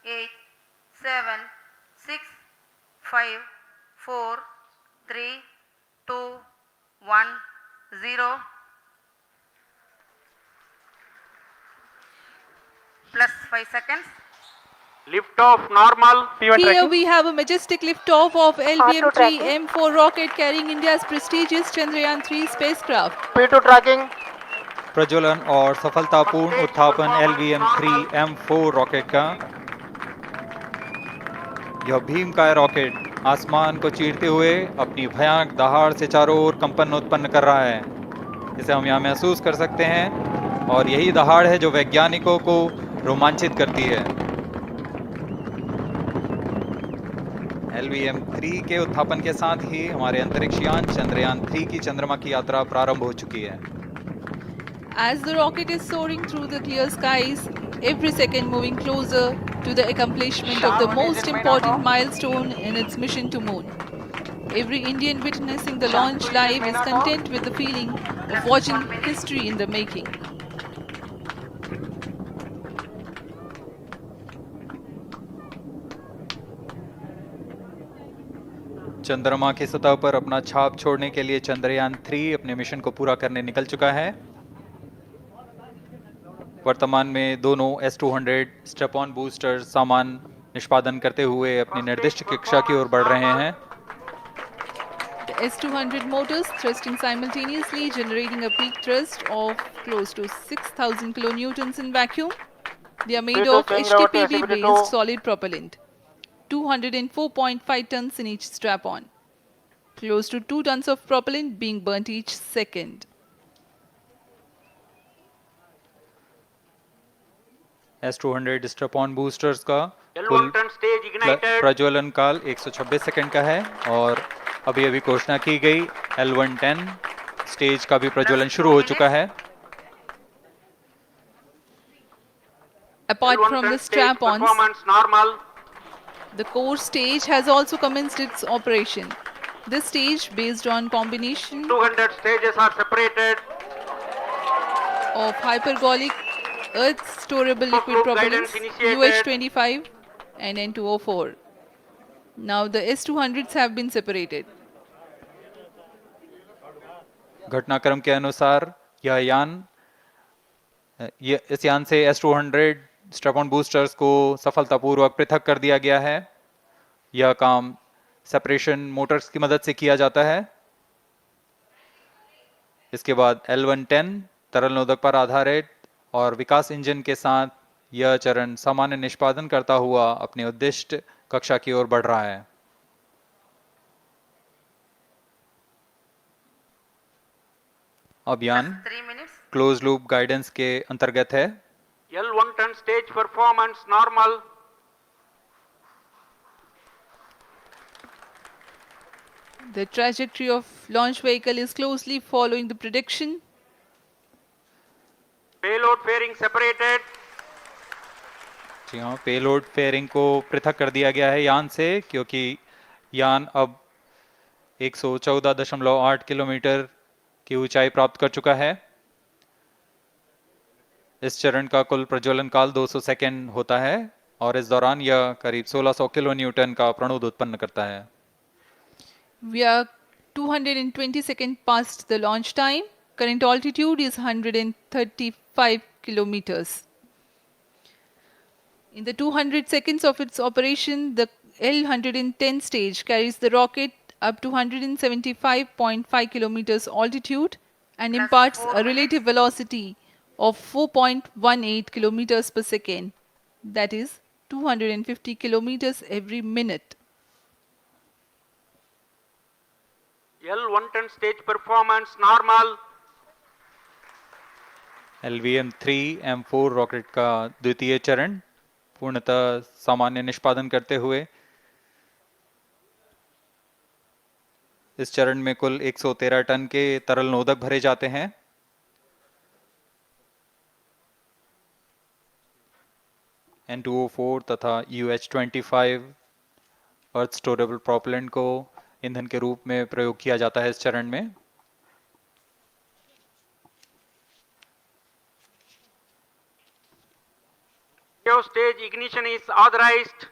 8, 7, 6, 5, 4, 3, 2, 1, 0. Plus 5 seconds. Lift off normal. P1 Here tracking. we have a majestic liftoff of R2 LVM-3 tracking. M4 rocket carrying India's prestigious Chandrayaan-3 spacecraft. P2 tracking. प्रज्वलन और सफलतापूर्ण उत्थापन LVM-3 M4 rocket का। यह भीमकाय rocket आसमान को चीरते हुए अपनी भयानक दहाड़ से चारों ओर कंपन उत्पन्न कर रहा है। इसे हम यहाँ महसूस कर सकते हैं और यही दहाड़ है जो वैज्ञानिकों को रोमांचित करती है। LVM-3 के उत्थापन के साथ ही हमारे अंतरिक्ष यान चंद्रयान-3 की चंद्रमा की यात्रा प्रारंभ हो चुकी है। As the rocket is soaring through the clear skies, every second moving closer to the accomplishment of the most important milestone in its mission to moon. Every Indian witnessing the launch live is content with the feeling of watching history in the making. चंद्रमा की सतह पर अपना छाप छोड़ने के लिए चंद्रयान-3 अपने मिशन को पूरा करने निकल चुका है। वर्तमान में दोनों S-200 स्टेप ऑन बूस्टर सामान निष्पादन करते हुए अपनी निर्दिष्ट कक्षा की ओर बढ़ रहे हैं। The S-200 motors thrusting simultaneously, generating a peak thrust of close to 6,000 kilonewtons in vacuum. They are made P2 of change over to HTPB-based SCP-2. solid propellant. 204.5 tons in each strap-on. Close to 2 tons of propellant being burnt each second. S-200 step on boosters का L1 कुल turn stage ignited. प्रज्वलन काल 126 second का है और अभी अभी घोषणा की गई L110 स्टेज का भी प्रज्वलन शुरू हो चुका है। Apart L1 from turn the stage strap-ons, performance normal. the core stage has also commenced its operation. This stage, based on combination 200 stages are separated. of hypergolic earth storable liquid Group propellants guidance initiated. UH-25 and N2O4. Now the S-200s have been separated. घटनाक्रम के अनुसार इस यान से S-200 step on boosters को सफलतापूर्वक पृथक कर दिया गया है। यह काम सेपरेशन मोटर्स की मदद से किया जाता है। इसके बाद L110 तरल नोदक पर आधारित और विकास इंजन के साथ यह चरण सामान्य निष्पादन करता हुआ अपने उद्दिष्ट कक्षा की ओर बढ़ रहा है। अब यान 3 minutes. क्लोज लूप गाइडेंस के अंतर्गत है। L1 turn stage performance normal. The trajectory of launch vehicle is closely following the prediction. Payload fairing separated. जी हाँ, पेलोड फेयरिंग को पृथक कर दिया गया है यान से, क्योंकि यान अब 114.8 किलोमीटर की ऊंचाई प्राप्त कर चुका है। इस चरण का कुल प्रज्वलन काल 200 सेकेंड होता है और इस दौरान यह करीब 1600 किलो न्यूटन का प्रणुद उत्पन्न करता है। We are 220 seconds past the launch time. Current altitude is 135 kilometers. In the 200 seconds of its operation, the L110 stage carries the rocket up to 175.5 kilometers altitude and imparts a relative velocity of 4.18 kilometers per second. That is 250 kilometers every minute. L1 turn stage performance normal. LVM-3 M4 rocket का द्वितीय चरण पूर्णतः सामान्य निष्पादन करते हुए इस चरण में कुल 113 टन के तरल नोदक भरे जाते हैं। N2O4 तथा UH-25 अर्थ स्टोरेबल प्रोपेलेंट को ईंधन के रूप में प्रयोग किया जाता है इस चरण में। Cryo stage ignition is authorized.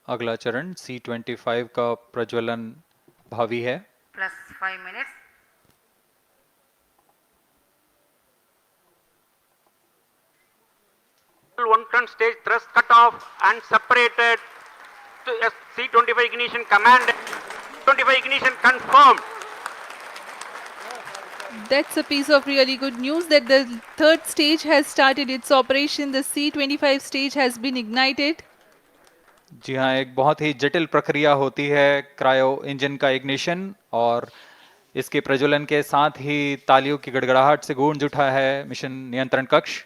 अगला चरण C25 का प्रज्वलन भावी है। plus 5 minutes. L110 stage thrust cut off and separated to C25 ignition commanded. 25 ignition confirmed. That's a piece of really good news that the third stage has started its operation. The C25 stage has been ignited. जी हाँ, एक बहुत ही जटिल प्रक्रिया होती है cryo engine का ignition, और इसके प्रज्वलन के साथ ही तालियों की गड़गड़ाहट से गूंज उठा है मिशन नियंत्रण कक्ष।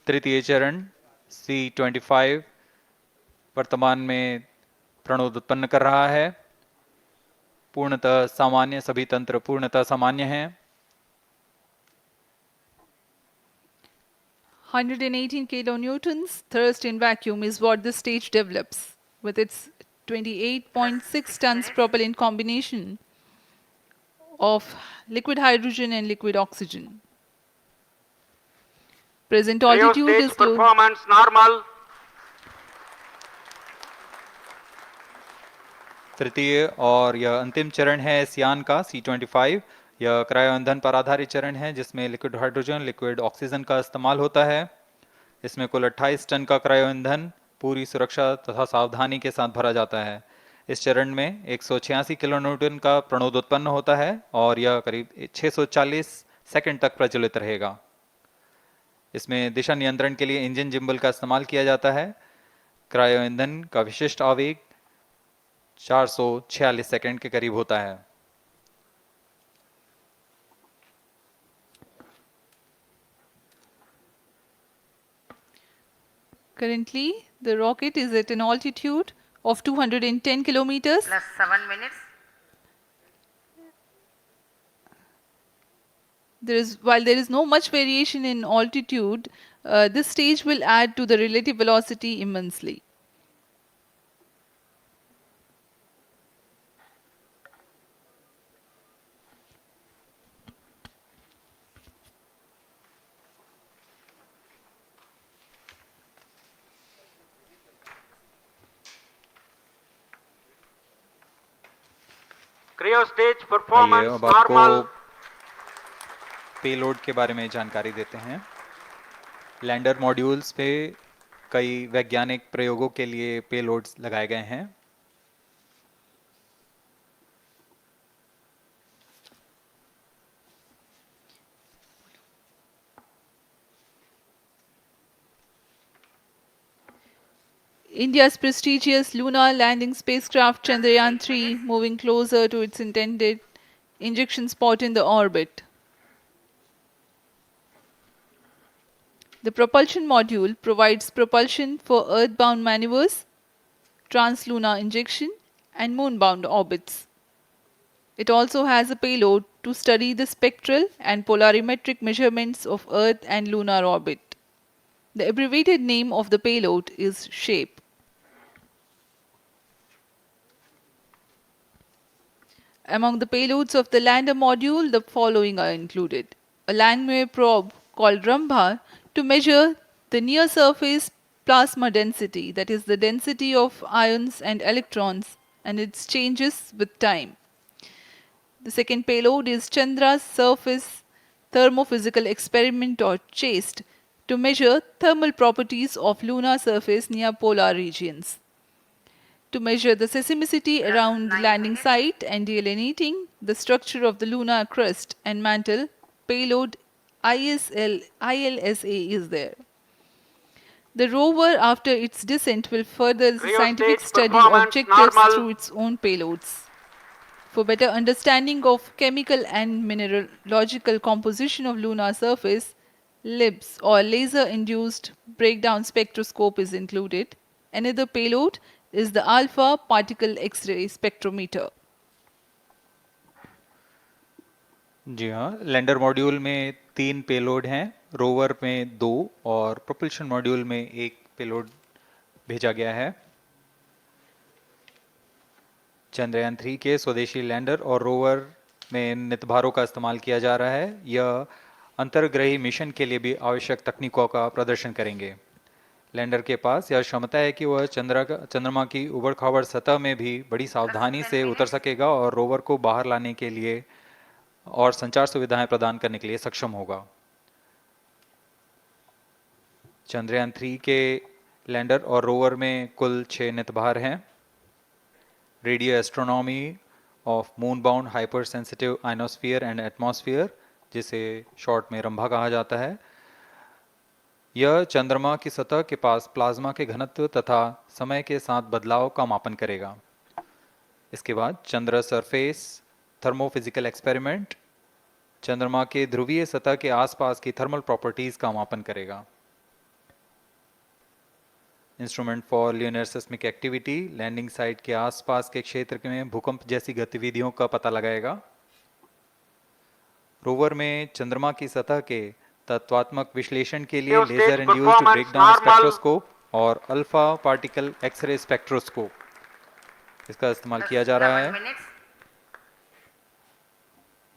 तृतीय चरण C25 वर्तमान में प्रणोद उत्पन्न कर रहा है। पूर्णतः सामान्य, सभी तंत्र पूर्णतः सामान्य हैं। 118 kilonewtons thrust in vacuum is what this stage develops with its 28.6 tons propellant combination of liquid hydrogen and liquid oxygen. Present Cryo altitude stage is low. performance normal. तृतीय और यह अंतिम चरण है इस यान का C25। यह क्रायो ईंधन पर आधारित चरण है जिसमें लिक्विड हाइड्रोजन, लिक्विड ऑक्सीजन का इस्तेमाल होता है। इसमें कुल 28 टन का क्रायो ईंधन पूरी सुरक्षा तथा सावधानी के साथ भरा जाता है। इस चरण में 186 किलोन्यूटन का प्रणोद उत्पन्न होता है और यह करीब 640 सेकंड तक प्रज्वलित रहेगा। इसमें दिशा नियंत्रण के लिए इंजन जिम्बल का इस्तेमाल किया जाता है। क्रायो ईंधन का विशिष्ट आवेग 446 सेकंड के करीब होता है। Currently, the rocket is at an altitude of 210 kilometers. Plus 7 minutes. While there is no much variation in altitude, this stage will add to the relative velocity immensely. Cryo stage आइए performance अब आपको normal. Payload के बारे में जानकारी देते हैं। Lander modules पे कई वैज्ञानिक प्रयोगों के लिए पेलोड्स लगाए गए हैं। India's prestigious lunar landing spacecraft Chandrayaan-3 moving closer to its intended injection spot in the orbit. The propulsion module provides propulsion for earthbound maneuvers, translunar injection, and moonbound orbits. It also has a payload to study the spectral and polarimetric measurements of Earth and lunar orbit. The abbreviated name of the payload is SHAPE. Among the payloads of the lander module, the following are included. A Langmuir probe called Rambha to measure the near-surface plasma density, that is the density of ions and electrons, and its changes with time. The second payload is Chandra's Surface Thermophysical Experiment, or CHASTE, to measure thermal properties of lunar surface near polar regions. To measure the seismicity around the 9 landing minutes. site and delineating the structure of the lunar crust and mantle, payload ILSA is there. The rover, after its descent, will further the Cryo scientific stage study performance objectives normal. through its own payloads. For better understanding of chemical and mineralogical composition of lunar surface, LIBS, or laser-induced breakdown spectroscope, is included. Another payload is the alpha particle X-ray spectrometer. जी हाँ, lander module में 3 payload हैं, rover में 2 और propulsion module में 1 payload भेजा गया है। चंद्रयान 3 के स्वदेशी लैंडर और रोवर में नितभारों का इस्तेमाल किया जा रहा है। यह अंतर्ग्रही मिशन के लिए भी आवश्यक तकनीकों का प्रदर्शन करेंगे। लैंडर के पास यह क्षमता है कि वह चंद्रमा की उबड़-खाबड़ सतह में भी बड़ी सावधानी से उतर सकेगा और रोवर को बाहर लाने के लिए और संचार सुविधाएं प्रदान करने के लिए सक्षम होगा। चंद्रयान 3 के लैंडर और रोवर में कुल 6 नितभार हैं। Radio astronomy of moon bound hyper sensitive ionosphere and atmosphere, जिसे शॉर्ट में रंभा कहा जाता है, यह चंद्रमा की सतह के पास प्लाज्मा के घनत्व तथा समय के साथ बदलाव का मापन करेगा। इसके बाद चंद्र सरफेस थर्मोफिजिकल एक्सपेरिमेंट चंद्रमा के ध्रुवीय सतह के आसपास की थर्मल प्रॉपर्टीज का मापन करेगा। Instrument for lunar seismic activity landing site के आसपास के क्षेत्र में भूकंप जैसी गतिविधियों का पता लगाएगा। रोवर में चंद्रमा की सतह के तत्वात्मक विश्लेषण के लिए लेजर इंड्यूस्ड ब्रेकडाउन स्पेक्ट्रोस्कोप और अल्फा पार्टिकल एक्सरे स्पेक्ट्रोस्कोप इसका इस्तेमाल किया जा रहा है।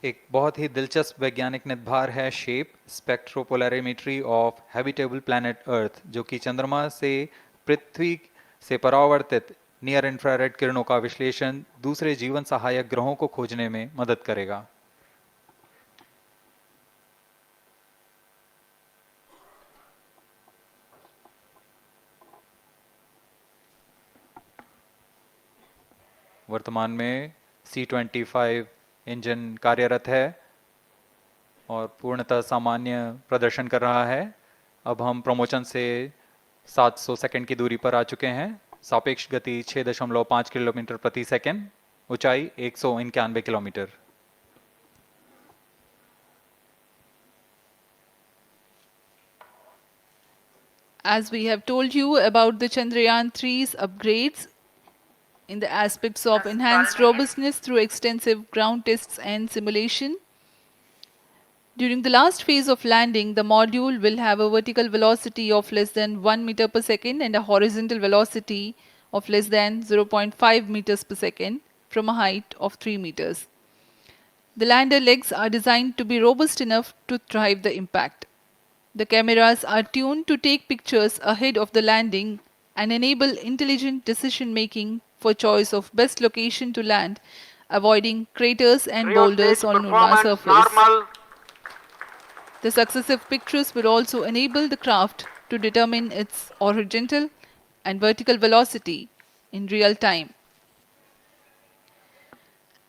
एक बहुत ही दिलचस्प वैज्ञानिक निर्धार है shape स्पेक्ट्रोपोलैरिमेट्री of habitable planet earth, जो कि चंद्रमा से पृथ्वी से परावर्तित नियर इंफ्रारेड किरणों का विश्लेषण दूसरे जीवन सहायक ग्रहों को खोजने में मदद करेगा। वर्तमान में C-25 इंजन कार्यरत है और पूर्णतः सामान्य प्रदर्शन कर रहा है। अब हम प्रमोशन से 700 सेकंड की दूरी पर आ चुके हैं। सापेक्ष गति 6.5 किलोमीटर प्रति सेकंड, ऊंचाई 191 kilometre. As we have told you about the Chandrayaan 3's upgrades in the aspects of enhanced robustness through extensive ground tests and simulation. During the last phase of landing, the module will have a vertical velocity of less than 1 meter per second and a horizontal velocity of less than 0.5 meters per second from a height of 3 meters. The lander legs are designed to be robust enough to drive the impact. The cameras are tuned to take pictures ahead of the landing and enable intelligent decision making for choice of best location to land, avoiding craters and boulders on lunar surface. The successive pictures will also enable the craft to determine its horizontal and vertical velocity in real time.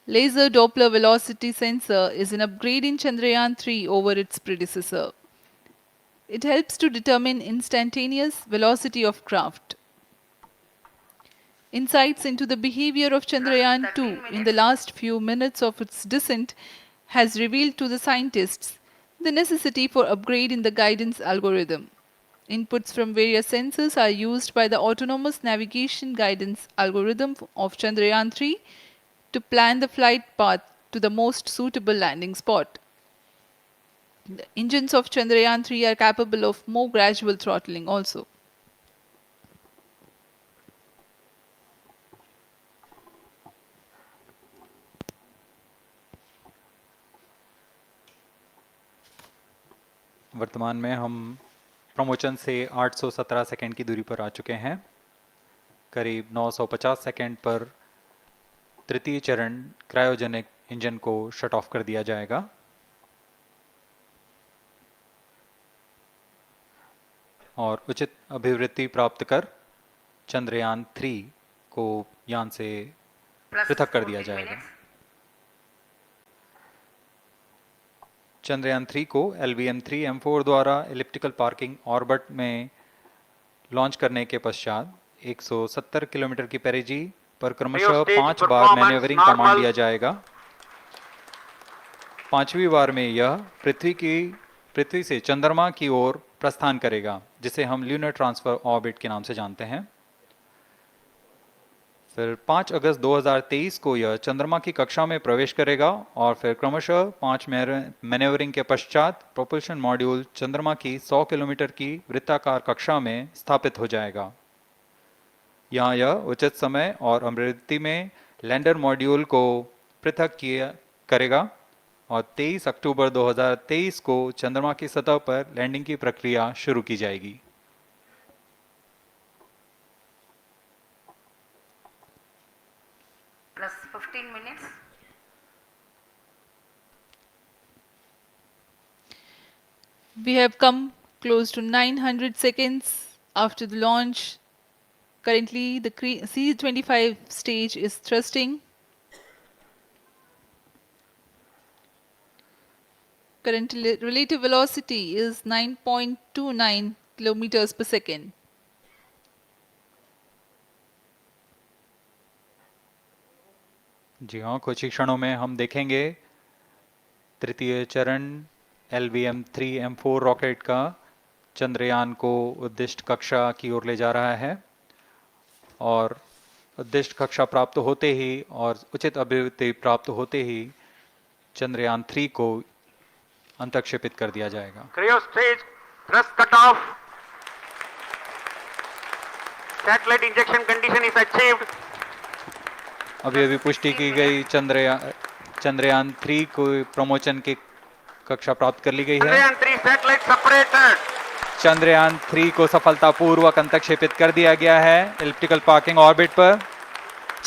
Laser Doppler velocity sensor is an upgrade in Chandrayaan 3 over its predecessor. It helps to determine instantaneous velocity of craft. Insights into the behavior of Chandrayaan 2 in the last few minutes of its descent has revealed to the scientists the necessity for upgrade in the guidance algorithm. Inputs from various sensors are used by the autonomous navigation guidance algorithm of Chandrayaan 3 to plan the flight path to the most suitable landing spot. The engines of Chandrayaan 3 are capable of more gradual throttling also. वर्तमान में हम promotion से 817 second की दूरी पर आ चुके हैं। करीब 950 सेकंड पर तृतीय चरण क्रायोजेनिक इंजन को शट ऑफ कर दिया जाएगा। और उचित अभिवृद्धि प्राप्त कर चंद्रयान 3 को यान से पृथक कर दिया जाएगा। चंद्रयान 3 को LVM-3M4 द्वारा एलिप्टिकल पार्किंग ऑर्बिट में लॉन्च करने के पश्चात 170 किलोमीटर की पेरिजी पर क्रमशः 5 बार मैन्यूवरिंग कमांड दिया जाएगा। 5वीं बार में यह पृथ्वी से चंद्रमा की ओर प्रस्थान करेगा, जिसे हम ल्यूनर ट्रांसफर ऑर्बिट के नाम से जानते हैं। फिर 5 अगस्त 2023 को यह चंद्रमा की कक्षा में प्रवेश करेगा और फिर क्रमशः 5 मैन्यूवरिंग के पश्चात प्रोपल्शन मॉड्यूल चंद्रमा की 100 किलोमीटर की वृत्ताकार कक्षा में स्थापित हो जाएगा। यहाँ यह उचित समय और अभिवृद्धि में लैंडर मॉड्यूल को पृथक करेगा और 23 अक्टूबर 2023 को चंद्रमा की सतह पर लैंडिंग की प्रक्रिया शुरू की जाएगी। Plus 15 minutes. We have come close to 900 seconds after the launch. Currently, the C-25 stage is thrusting. Current relative velocity is 9.29 kilometers per second. जी हाँ, कुछ ही क्षणों में हम देखेंगे तृतीय चरण LVM-3M4 रॉकेट का चंद्रयान को उद्दिष्ट कक्षा की ओर ले जा रहा है और उद्दिष्ट कक्षा प्राप्त होते ही और उचित अभिवृद्धि प्राप्त होते ही चंद्रयान 3 को अंतक्षेपित कर दिया जाएगा। Cryo stage thrust cutoff. Satellite injection condition is achieved. अभी पुष्टि की गई चंद्रयान 3 को प्रमोशन की कक्षा प्राप्त कर ली गई है। Chandrayaan 3 satellite separated. चंद्रयान 3 को सफलतापूर्वक अंतक्षेपित कर दिया गया है एलिप्टिकल पार्किंग ऑर्बिट पर।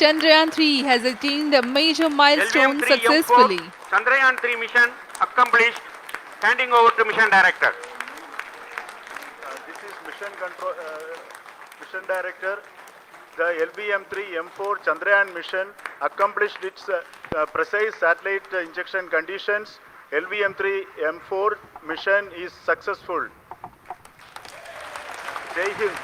Chandrayaan 3 has attained a major milestone LVM-3 successfully. Chandrayaan 3 mission accomplished. Handing over to mission director. This is mission control, mission director. The LVM-3 M4 Chandrayaan mission accomplished its precise satellite injection conditions. LVM-3 M4 mission is successful. Jai Hind.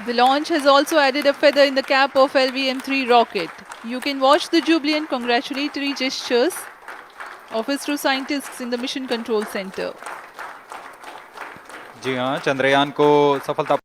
The launch has also added a feather in the cap of LVM-3 rocket. You can watch the jubilant congratulatory gestures of ISRO scientists in the Mission Control Center. जी हाँ, चंद्रयान को सफलता